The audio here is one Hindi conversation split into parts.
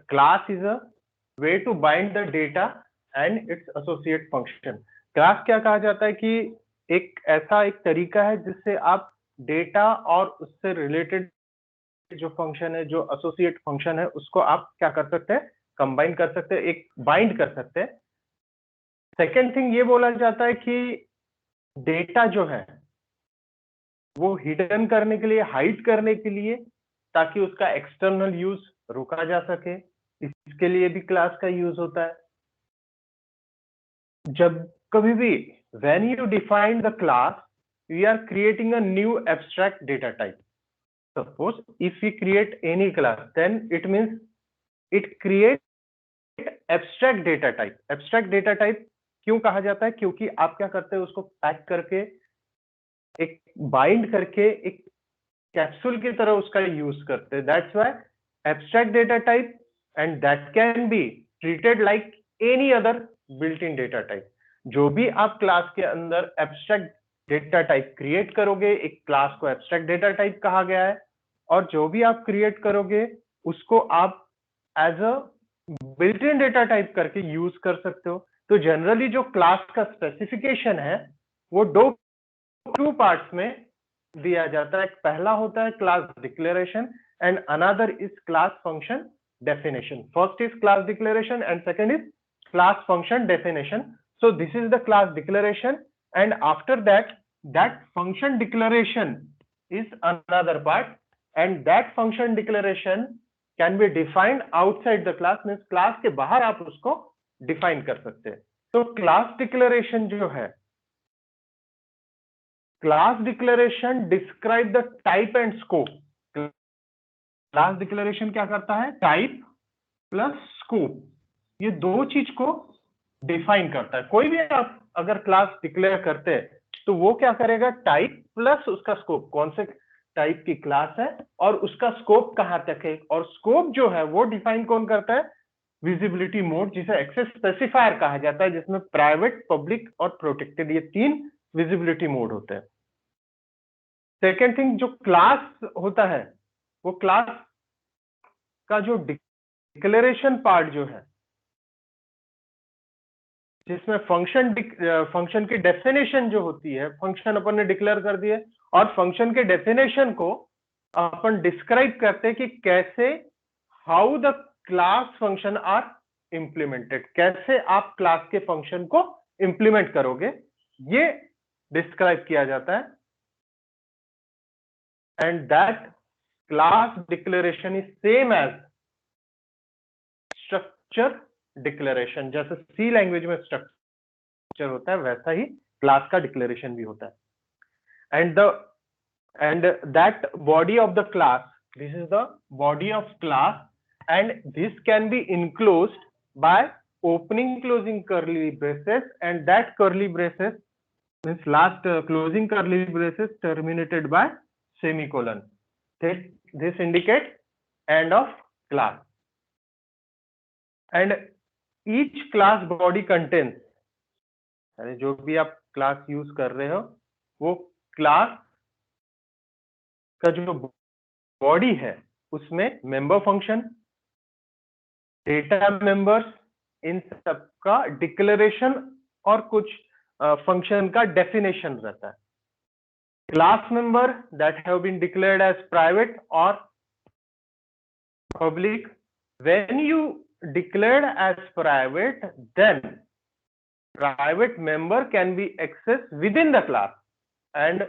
class is a way to bind the data and its associate function. Class क्या कहा जाता है कि एक ऐसा एक तरीका है जिससे आप डेटा और उससे रिलेटेड जो फंक्शन है, जो एसोसिएट फंक्शन है, उसको आप क्या कर सकते हैं, कंबाइन कर सकते हैं, एक बाइंड कर सकते हैं। सेकेंड थिंग ये बोला जाता है कि डेटा जो है वो हिडन करने के लिए, हाइड करने के लिए, ताकि उसका एक्सटर्नल यूज रोका जा सके, इसके लिए भी क्लास का यूज होता है। जब कभी भी when you define the class, we are creating a new abstract data type. Suppose if we create any class, then it means it creates abstract data type. Abstract data type क्यों कहा जाता है? क्योंकि आप क्या करते हैं, उसको पैक करके, एक बाइंड करके, एक कैप्सूल की तरह उसका यूज करते हैं। That's why abstract data type, and that can be treated like any other built in data type. जो भी आप क्लास के अंदर एब्स्ट्रैक्ट डेटा टाइप क्रिएट करोगे, एक क्लास को एब्स्ट्रैक्ट डेटा टाइप कहा गया है, और जो भी आप क्रिएट करोगे उसको आप as a built in data type करके यूज कर सकते हो। तो जनरली जो क्लास का स्पेसिफिकेशन है वो टू पार्ट्स में दिया जाता है। पहला होता है class declaration and another is class function definition. First is class declaration and second is class function definition. So this is the class declaration, and after that, that function declaration is another part, and that function declaration can be defined outside the class, means class के बाहर आप उसको define कर सकते हैं। तो class declaration जो है, class declaration describe the type and scope. Class declaration क्या करता है? Type plus scope, ये दो चीज को डिफाइन करता है। कोई भी आप अगर क्लास डिक्लेयर करते हैं तो वो क्या करेगा? टाइप प्लस उसका स्कोप, कौन से टाइप की क्लास है और उसका स्कोप कहां तक है। और स्कोप जो है वो डिफाइन कौन करता है? विजिबिलिटी मोड, जिसे एक्सेस स्पेसिफायर कहा जाता है, जिसमें प्राइवेट, पब्लिक और प्रोटेक्टेड, ये तीन विजिबिलिटी मोड होते हैं। सेकेंड थिंग, जो क्लास होता है वो क्लास का जो डिक्लेरेशन पार्ट जो है, जिसमें फंक्शन की डेफिनेशन जो होती है, फंक्शन अपन ने डिक्लेयर कर दिए और फंक्शन के डेफिनेशन को अपन डिस्क्राइब करते हैं कि कैसे, how the class function are implemented, कैसे आप क्लास के फंक्शन को इंप्लीमेंट करोगे, ये डिस्क्राइब किया जाता है। And that class declaration is same as structure declaration. जैसे सी लैंग्वेज में स्ट्रक्चर होता है, वैसा ही क्लास का डिक्लेरेशन भी होता है। And that body of the class, this is the body of class, and this can be enclosed by opening closing curly braces, and that curly braces means last closing curly braces terminated by semicolon. This indicate end of class. And each class body contains, यानी जो भी आप क्लास यूज कर रहे हो, वो क्लास का जो बॉडी है उसमें मेंबर फंक्शन, डेटा मेंबर्स, इन सब का डिक्लेरेशन और कुछ फंक्शन का डेफिनेशन रहता है। Class member that have been declared as private और public, when you declared as private, then private member can be accessed within the class and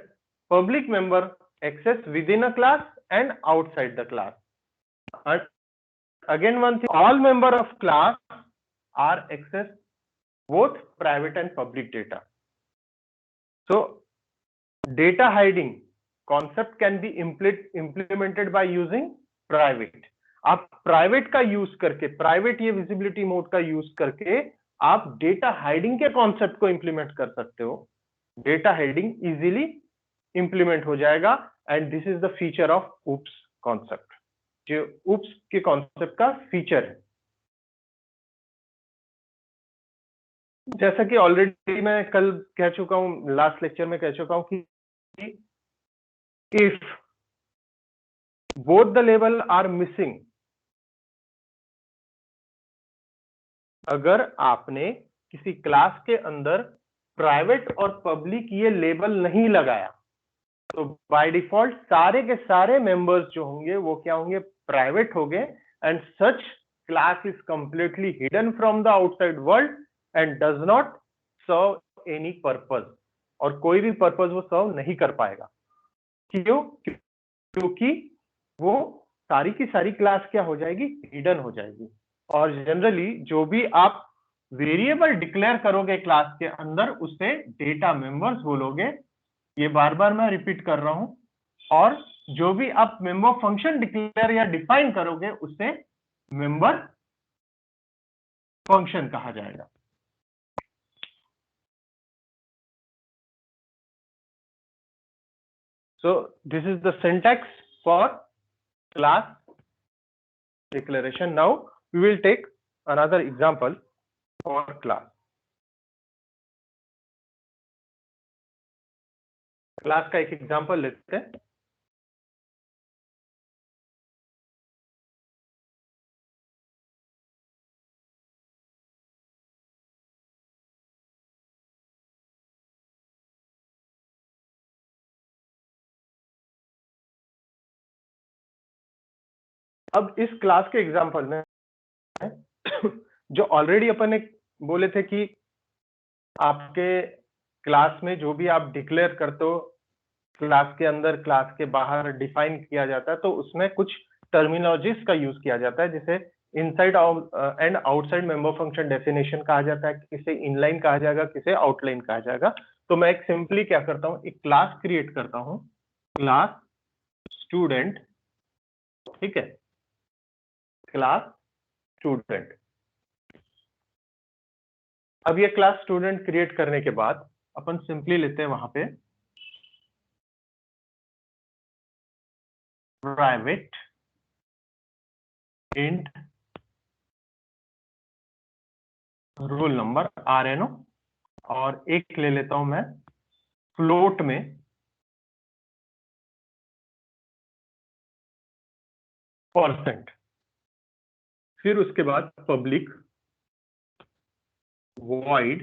public member accessed within a class and outside the class. And again one thing, all member of class are accessed both private and public data. So data hiding concept can be implemented by using private. आप प्राइवेट का यूज करके, प्राइवेट ये विजिबिलिटी मोड का यूज करके आप डेटा हाइडिंग के कॉन्सेप्ट को इंप्लीमेंट कर सकते हो। डेटा हाइडिंग इजीली इंप्लीमेंट हो जाएगा, and this is the feature of oops concept, जो ऊप्स के कॉन्सेप्ट का फीचर है। जैसा कि ऑलरेडी मैं कल कह चुका हूं, लास्ट लेक्चर में कह चुका हूं कि if both the label are missing, अगर आपने किसी क्लास के अंदर प्राइवेट और पब्लिक ये लेबल नहीं लगाया तो बाय डिफॉल्ट सारे के सारे मेंबर्स जो होंगे वो क्या होंगे, प्राइवेट होंगे, and such class is completely hidden from the outside world and does not serve any purpose, और कोई भी पर्पस वो सर्व नहीं कर पाएगा। क्यों? क्योंकि वो सारी की सारी क्लास क्या हो जाएगी, हिडन हो जाएगी। और जनरली जो भी आप वेरिएबल डिक्लेयर करोगे क्लास के अंदर उसे डेटा मेंबर्स बोलोगे, ये बार बार मैं रिपीट कर रहा हूं। और जो भी आप मेंबर फंक्शन डिक्लेयर या डिफाइन करोगे उसे मेंबर फंक्शन कहा जाएगा। So this is the syntax for class declaration. Now we will take another example for class. Class का एक एग्जांपल लेते हैं। अब इस क्लास के एग्जांपल में जो ऑलरेडी अपन ने बोले थे कि आपके क्लास में जो भी आप डिक्लेयर करते हो क्लास के अंदर क्लास के बाहर डिफाइन किया जाता है, तो उसमें कुछ टर्मिनोलॉजीज का यूज किया जाता है, जिसे inside and outside member function definition कहा जाता है, किसे इनलाइन कहा जाएगा, किसे आउटलाइन कहा जाएगा। तो मैं एक सिंपली क्या करता हूँ, एक क्लास क्रिएट करता हूँ, क्लास स्टूडेंट, ठीक है, क्लास स्टूडेंट। अब ये क्लास स्टूडेंट क्रिएट करने के बाद अपन सिंपली लेते हैं वहां पे private int roll number RNO, और एक ले लेता हूं मैं फ्लोट में %। फिर उसके बाद public void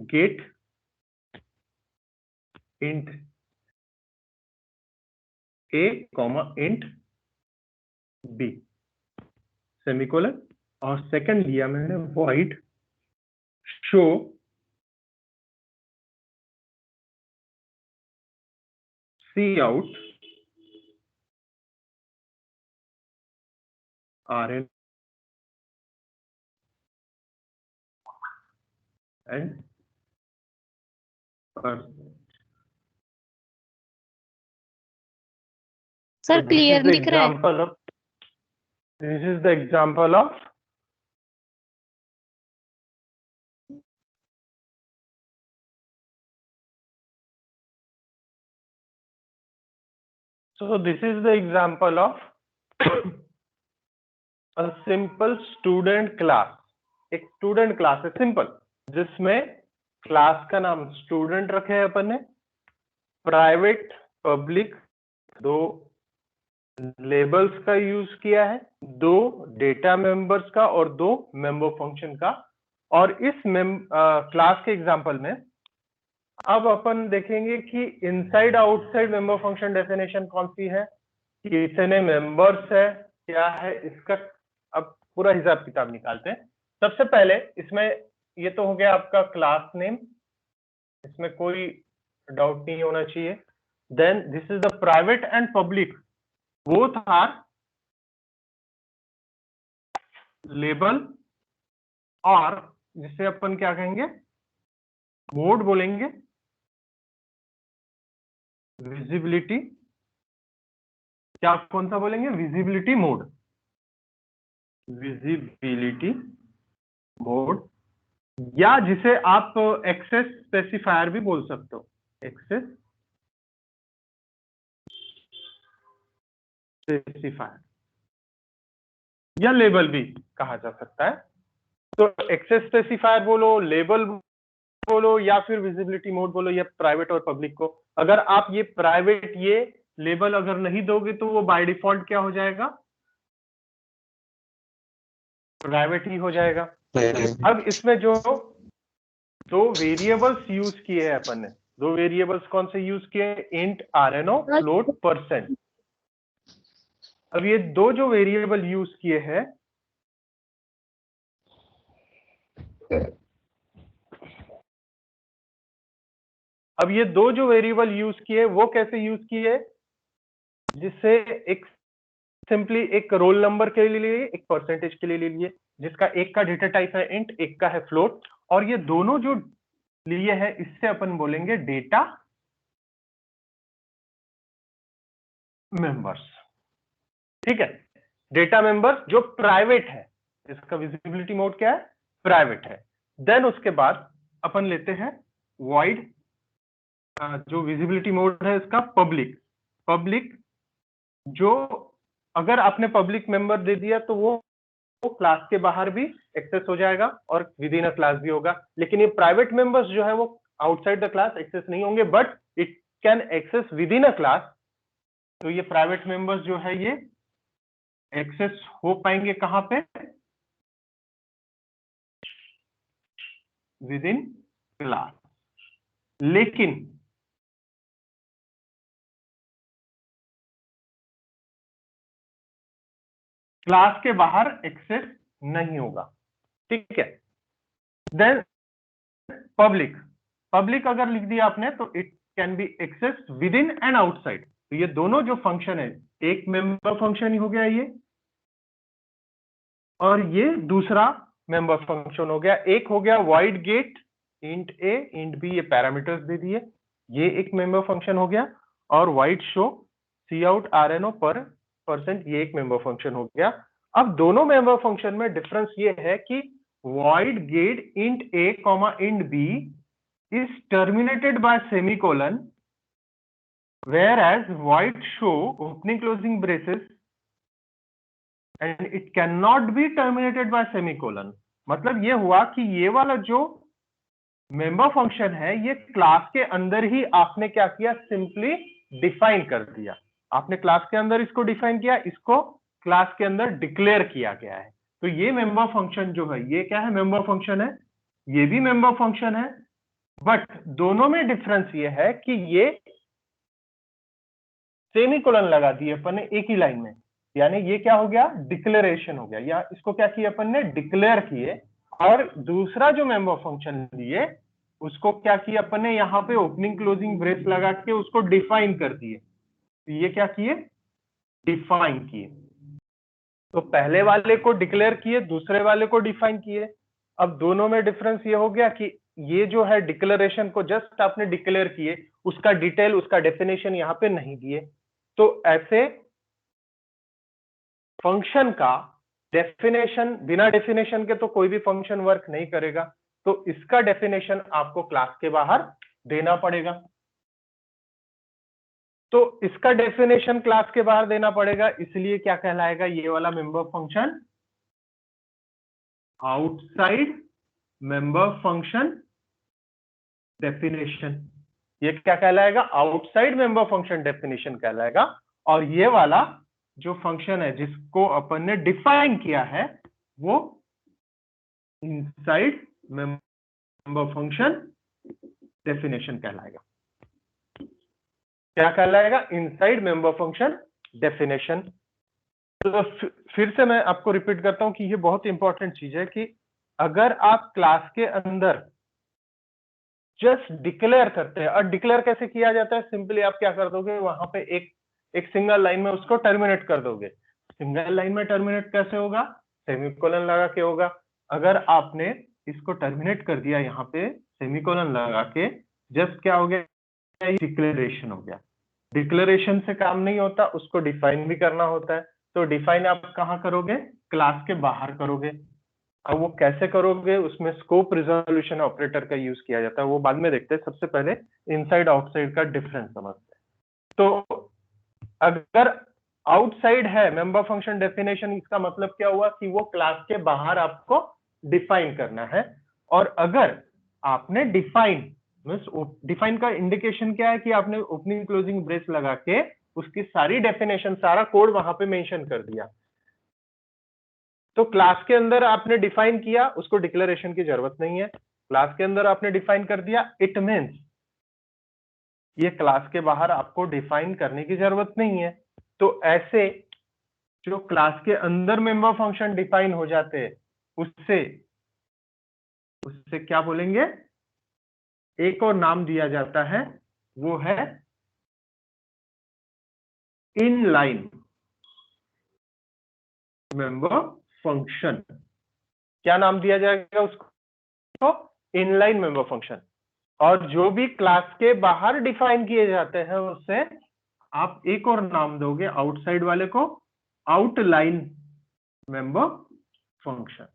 get int a int b semicolon, और सेकंड लिया मैंने void show cout RN and sir clear दिख रहा है? This is the example of so this is the example of a simple student class। एक स्टूडेंट क्लास है सिंपल, जिसमें क्लास का नाम स्टूडेंट रखे हैं अपन ने, प्राइवेट पब्लिक दो लेबल्स का यूज किया है, दो डेटा मेंबर्स का और दो मेंबर फंक्शन का। और इस क्लास के एग्जांपल में अब अपन देखेंगे कि inside outside member function definition कौन सी है, कितने मेंबर्स है, क्या है इसका। अब पूरा हिसाब किताब निकालते हैं। सबसे पहले इसमें ये तो हो गया आपका क्लास नेम, इसमें कोई डाउट नहीं होना चाहिए। Then this is the private and public, both are label, और जिसे अपन क्या कहेंगे, मोड बोलेंगे, विजिबिलिटी, क्या कौन सा बोलेंगे, विजिबिलिटी मोड, विजिबिलिटी मोड, या जिसे आप एक्सेस स्पेसिफायर भी बोल सकते हो, एक्सेस स्पेसिफायर, या लेबल भी कहा जा सकता है। तो एक्सेस स्पेसिफायर बोलो, लेबल बोलो, या फिर विजिबिलिटी मोड बोलो, या प्राइवेट और पब्लिक को। अगर आप ये प्राइवेट ये लेबल अगर नहीं दोगे तो वो बाय डिफॉल्ट क्या हो जाएगा, प्राइवेट ही हो जाएगा। अब इसमें जो दो वेरिएबल्स यूज किए हैं अपन ने, दो वेरिएबल्स कौन से यूज किए? Int RNO float %। अब ये दो जो वेरिएबल यूज किए हैं, अब ये दो जो वेरिएबल यूज किए वो कैसे यूज किए? जिससे एक सिंपली एक रोल नंबर के लिए लिए, एक परसेंटेज के लिए ले लिए, जिसका एक का डेटा टाइप है इंट, एक का है फ्लोट, और ये दोनों जो लिए है इससे अपन बोलेंगे डेटा मेंबर्स। ठीक है, डेटा मेंबर्स जो प्राइवेट है, इसका विजिबिलिटी मोड क्या है? प्राइवेट है। देन उसके बाद अपन लेते हैं वॉइड, जो विजिबिलिटी मोड है इसका पब्लिक। पब्लिक जो अगर आपने पब्लिक मेंबर दे दिया तो वो क्लास के बाहर भी एक्सेस हो जाएगा और विद इन अ क्लास भी होगा। लेकिन ये प्राइवेट मेंबर्स जो है वो आउटसाइड द क्लास एक्सेस नहीं होंगे, but it can access within a class. तो ये प्राइवेट मेंबर्स जो है ये एक्सेस हो पाएंगे कहां पे? With in class. लेकिन क्लास के बाहर एक्सेस नहीं होगा। ठीक है, देन पब्लिक। पब्लिक अगर लिख दिया आपने तो it can be access within and outside. तो ये दोनों जो फंक्शन है, एक मेंबर फंक्शन ही हो गया ये, और ये दूसरा मेंबर फंक्शन हो गया। एक हो गया wide get, int a int B, ये पैरामीटर्स दे दिए, ये एक मेंबर फंक्शन हो गया। और वाइड शो सी आउट RNO पर %, ये एक मेंबर फंक्शन हो गया। अब दोनों मेंबर फंक्शन में डिफरेंस ये है कि void get int a int b is terminated by semicolon, whereas void show opening closing braces and it cannot be terminated by semicolon। मतलब ये हुआ कि ये वाला जो मेंबर फंक्शन है ये क्लास के अंदर ही आपने क्या किया? सिंपली डिफाइन कर दिया। आपने क्लास के अंदर इसको डिफाइन किया, इसको क्लास के अंदर डिक्लेयर किया गया है। तो ये मेंबर फंक्शन जो है ये क्या है? मेंबर फंक्शन है, ये भी मेंबर फंक्शन है, बट दोनों में डिफरेंस ये है कि ये सेमीकोलन लगा दिए अपन ने एक ही लाइन में, यानी ये क्या हो गया? डिक्लेरेशन हो गया। या इसको क्या किया अपन ने? डिक्लेयर किए। और दूसरा जो मेंबर फंक्शन लिए उसको क्या किया अपन ने? यहाँ पे ओपनिंग क्लोजिंग ब्रेस लगा के उसको डिफाइन कर दिए। तो ये क्या किए? डिफाइन किए। तो पहले वाले को डिक्लेयर किए, दूसरे वाले को डिफाइन किए। अब दोनों में डिफरेंस ये हो गया कि ये जो है डिक्लेरेशन को जस्ट आपने डिक्लेयर किए, उसका डिटेल, उसका डेफिनेशन यहाँ पे नहीं दिए। तो ऐसे फंक्शन का डेफिनेशन, बिना डेफिनेशन के तो कोई भी फंक्शन वर्क नहीं करेगा, तो इसका डेफिनेशन आपको क्लास के बाहर देना पड़ेगा। तो इसका डेफिनेशन क्लास के बाहर देना पड़ेगा, इसलिए क्या कहलाएगा ये वाला member function? Outside member function definition. ये क्या कहलाएगा? आउटसाइड मेंबर फंक्शन डेफिनेशन कहलाएगा। और ये वाला जो फंक्शन है जिसको अपन ने डिफाइन किया है वो इनसाइड मेंबर फंक्शन डेफिनेशन कहलाएगा। क्या कहलाएगा? Inside member function definition. तो फिर से मैं आपको रिपीट करता हूं कि ये बहुत इंपॉर्टेंट चीज है कि अगर आप क्लास के अंदर जस्ट डिक्लेयर करते हैं, और डिक्लेयर कैसे किया जाता है? सिंपली आप क्या कर दोगे, वहां पे एक सिंगल लाइन में उसको टर्मिनेट कर दोगे। सिंगल लाइन में टर्मिनेट कैसे होगा? सेमीकोलन लगा के होगा। अगर आपने इसको टर्मिनेट कर दिया यहाँ पे सेमीकोलन लगा के, जस्ट क्या हो गया? डिक्लेरेशन हो गया। डिक्लेरेशन से काम नहीं होता, उसको डिफाइन भी करना होता है। तो डिफाइन आप कहाँ करोगे? क्लास के बाहर करोगे। अब वो कैसे करोगे? उसमें स्कोप रिजोल्यूशन ऑपरेटर का यूज किया जाता है, वो बाद में देखते हैं। सबसे पहले इनसाइड आउटसाइड का डिफरेंस समझते हैं। तो अगर आउटसाइड है मेंबर फंक्शन डेफिनेशन, इसका मतलब क्या हुआ कि वो क्लास के बाहर आपको डिफाइन करना है। और अगर आपने डिफाइन का इंडिकेशन क्या है कि आपने ओपनिंग क्लोजिंग ब्रेस लगा के उसकी सारी डेफिनेशन, सारा कोड वहां पे मेंशन कर दिया। तो क्लास के अंदर आपने डिफाइन किया, उसको डिक्लेरेशन की जरूरत नहीं है। क्लास के अंदर आपने डिफाइन कर दिया, इट मीन्स ये क्लास के बाहर आपको डिफाइन करने की जरूरत नहीं है। तो ऐसे जो क्लास के अंदर मेंबर फंक्शन डिफाइन हो जाते हैं, उससे उससे क्या बोलेंगे, एक और नाम दिया जाता है, वो है इनलाइन मेंबर फंक्शन। क्या नाम दिया जाएगा उसको? Inline member function. और जो भी क्लास के बाहर डिफाइन किए जाते हैं, उससे आप एक और नाम दोगे आउटसाइड वाले को, आउटलाइन मेंबर फंक्शन।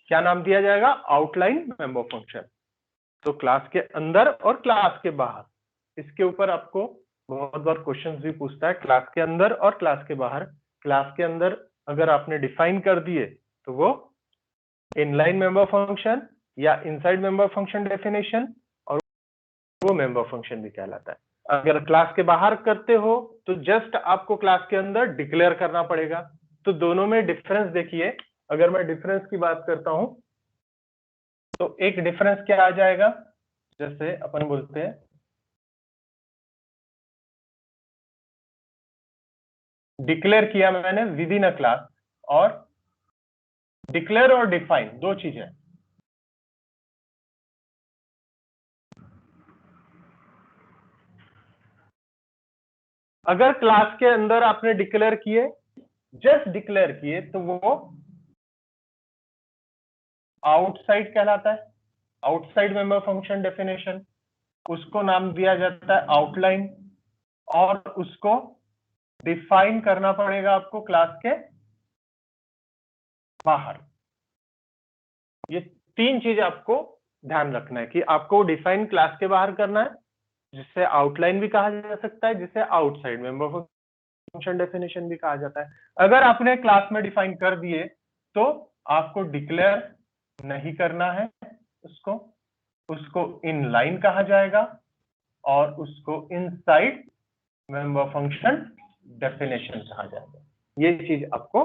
क्या नाम दिया जाएगा? Outline member function. तो क्लास के अंदर और क्लास के बाहर, इसके ऊपर आपको बहुत बार क्वेश्चंस भी पूछता है, क्लास के अंदर और क्लास के बाहर। क्लास के अंदर अगर आपने डिफाइन कर दिए तो वो इनलाइन मेंबर फंक्शन या इनसाइड मेंबर फंक्शन डेफिनेशन, और वो मेंबर फंक्शन भी कहलाता है। अगर क्लास के बाहर करते हो तो जस्ट आपको क्लास के अंदर डिक्लेयर करना पड़ेगा। तो दोनों में डिफरेंस देखिए। अगर मैं डिफरेंस की बात करता हूं तो एक डिफरेंस क्या आ जाएगा, जैसे अपन बोलते हैं डिक्लेयर किया मैंने विद इन अ क्लास, और डिक्लेयर और डिफाइन दो चीजें। अगर क्लास के अंदर आपने डिक्लेयर किए, जस्ट डिक्लेयर किए, तो वो आउटसाइड कहलाता है, आउटसाइड मेंबर फंक्शन डेफिनेशन। उसको नाम दिया जाता है आउटलाइन, और उसको डिफाइन करना पड़ेगा आपको क्लास के बाहर। ये तीन चीज आपको ध्यान रखना है कि आपको डिफाइन क्लास के बाहर करना है, जिससे आउटलाइन भी कहा जा सकता है, जिसे आउटसाइड मेंबर फंक्शन डेफिनेशन भी कहा जाता है। अगर आपने क्लास में डिफाइन कर दिए तो आपको डिक्लेयर नहीं करना है उसको, उसको इनलाइन कहा जाएगा, और उसको इनसाइड मेंबर फंक्शन डेफिनेशन कहा जाएगा। ये चीज आपको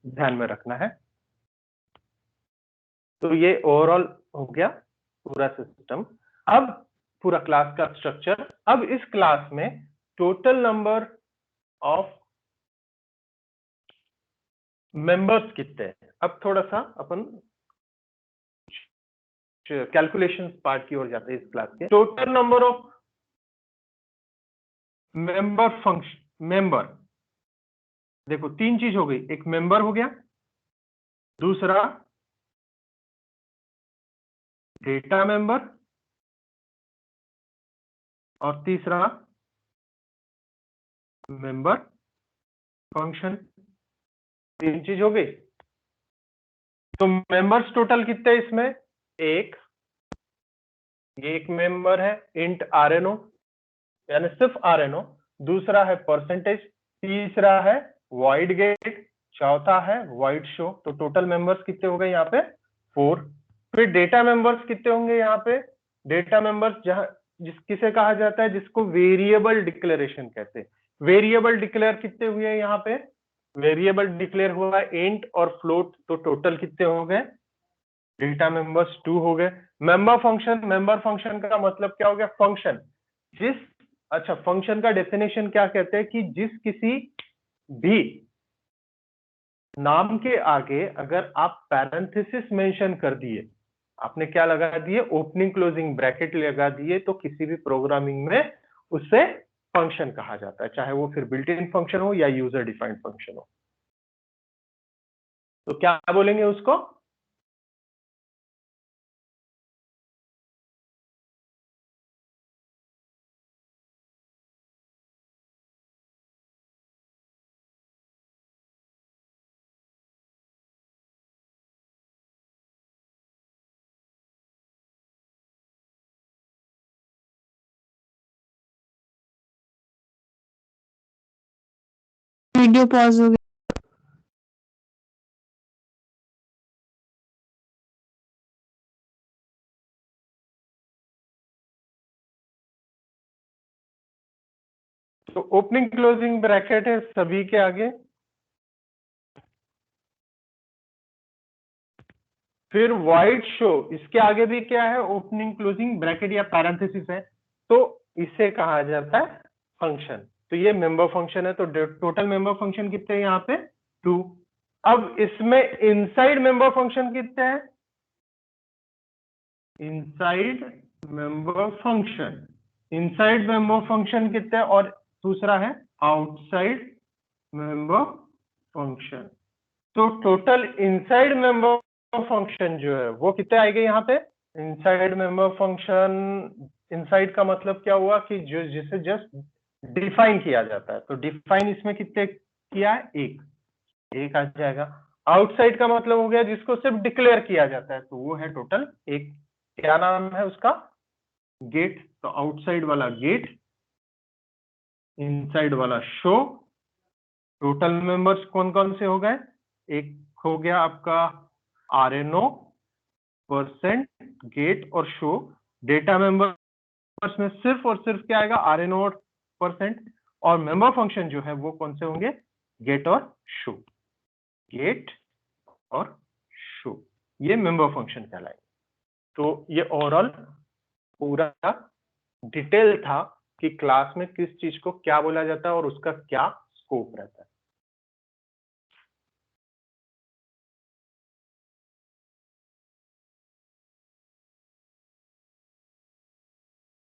ध्यान में रखना है। तो ये ओवरऑल हो गया पूरा सिस्टम। अब पूरा क्लास का स्ट्रक्चर। अब इस क्लास में टोटल नंबर ऑफ मेंबर्स कितने हैं? अब थोड़ा सा अपन कैलकुलेशंस पार्ट की ओर जाते हैं। इस क्लास के टोटल नंबर ऑफ मेंबर, देखो तीन चीज हो गई। एक मेंबर हो गया, दूसरा डेटा मेंबर, और तीसरा मेंबर फंक्शन। तीन चीज हो गई। तो मेंबर्स टोटल कितने इसमें? एक, ये एक मेंबर है इंट आरएनओ, यानी सिर्फ आरएनओ। दूसरा है परसेंटेज, तीसरा है वॉइड गेट, चौथा है वॉइड शो। तो टोटल मेंबर्स कितने हो गए यहाँ पे? 4। फिर डेटा मेंबर्स कितने होंगे यहाँ पे? डेटा मेंबर्स जहां किसे कहा जाता है? जिसको वेरिएबल डिक्लेरेशन कहते हैं। वेरिएबल डिक्लेयर कितने हुए यहाँ पे? वेरिएबल डिक्लेयर हुआ इंट और फ्लोट। तो टोटल कितने हो गए? डेटा मेंबर्स 2 हो गए। मेंबर फंक्शन का मतलब क्या हो गया? फंक्शन जिस, अच्छा फंक्शन का डेफिनेशन क्या कहते हैं कि जिस किसी भी नाम के आगे अगर आप पैरेंथेसिस मेंशन कर दिए, आपने क्या लगा दिए? ओपनिंग क्लोजिंग ब्रैकेट लगा दिए, तो किसी भी प्रोग्रामिंग में उसे फंक्शन कहा जाता है, चाहे वो फिर बिल्ट इन फंक्शन हो या यूजर डिफाइंड फंक्शन हो। तो क्या बोलेंगे उसको? वीडियो पॉज हो गया। तो ओपनिंग क्लोजिंग ब्रैकेट है सभी के आगे, फिर void show, इसके आगे भी क्या है, ओपनिंग क्लोजिंग ब्रैकेट या पैरेंथेसिस है, तो इसे कहा जाता है फंक्शन। तो ये मेंबर फंक्शन है। तो टोटल मेंबर फंक्शन कितने हैं यहाँ पे 2। अब इसमें इनसाइड मेंबर फंक्शन कितने हैं, इनसाइड मेंबर फंक्शन कितने हैं, और दूसरा है आउटसाइड मेंबर फंक्शन। तो टोटल इनसाइड मेंबर फंक्शन जो है वो कितने आएंगे यहाँ पे, इनसाइड मेंबर फंक्शन, इनसाइड का मतलब क्या हुआ कि जो जिसे जस्ट डिफाइन किया जाता है, तो डिफाइन इसमें कितने किया है, एक आ जाएगा। आउटसाइड का मतलब हो गया जिसको सिर्फ डिक्लेयर किया जाता है, तो वो है टोटल एक। क्या नाम है उसका, गेट। तो आउटसाइड वाला गेट, इनसाइड वाला शो। टोटल मेंबर्स कौन कौन से हो गए, एक हो गया आपका RNO, परसेंट, गेट और शो। डेटा मेंबर्स में सिर्फ और सिर्फ क्या आएगा, RNO और परसेंट। और मेंबर फंक्शन जो है वो कौन से होंगे, गेट और शो, गेट और शो, ये मेंबर फंक्शन कहलाएंगे। तो ये ओवरऑल पूरा डिटेल था कि क्लास में किस चीज को क्या बोला जाता है और उसका क्या स्कोप रहता है।